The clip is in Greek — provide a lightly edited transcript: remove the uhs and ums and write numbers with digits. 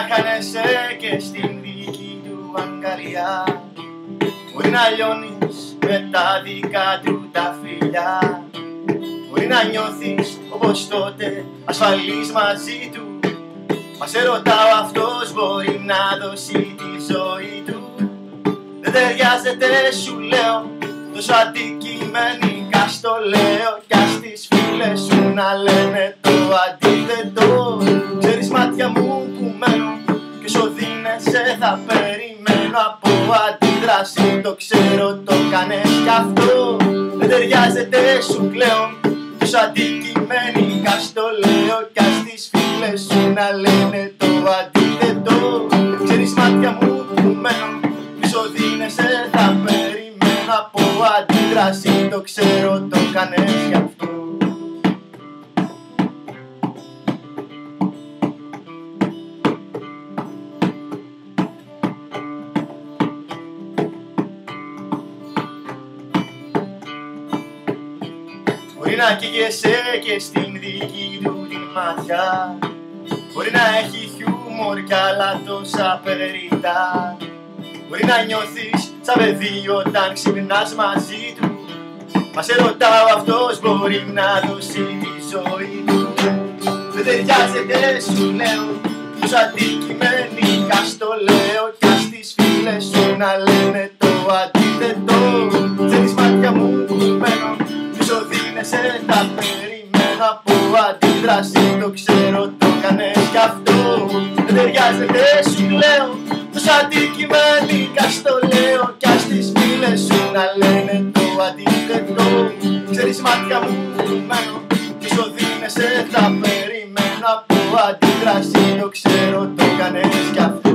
χάνεσαι και στην δική του αγκαλιά. Μπορεί να λιώνεις με τα δικά του τα φιλιά. Μπορεί να νιώθεις όπως τότε ασφαλής μαζί του. Μα σε ρωτάω, αυτός μπορεί να δώσει τη ζωή του? Δεν ταιριάζεται, σου λέω, τόσο αντικειμενικά στο λέω. Κι ας τις φίλες σου να λένε το αντίθετο. Ξέρεις, μάτια μου που μένουν και όσο δίνεσαι θα περιμένω από αντίδραση. Το ξέρω, το κάνες κι αυτό. Δεν ταιριάζεται, σου κλαίω, τόσο αντικειμενικά στο λέω. Κι ας τις φίλες σου να λένε το αντίθετο. Ξέρεις, μάτια μου που μένουν και όσο δίνεσαι θα περιμένω από αντίδραση. Το ξέρω, το κάνες κι αυτό. Μπορεί να καίγεσαι και στην δική του την ματιά. Μπορεί να έχει χιούμορ κι άλλα τόσα περιτά. Μπορεί να νιώθεις σαν παιδί όταν ξυπνάς μαζί του. Μα σε ρωτάω, αυτός μπορεί να δώσει τη ζωή του? Δεν ταιριάζεται, σου λέω, τόσο αντικειμενικά στο λέω. Κι ας τις φίλες σου να λένε το αντίθετο. Ξέρεις, μάτια μου που μένω κι όσο δίνεσαι θα περιμένω από αντίδραση. Το ξέρω, το κάνες κι αυτό. Δεν ταιριάζεται, σου λέω, τόσο αντικειμενικά στο λέω. Κι ας τις φίλες σου να λένε το αντίθετο. Ξέρεις, μάτια μου που μένω κι όσο δίνεσαι θα περιμένω από αντίδραση. Το ξέρω, το κάνες κι αυτό.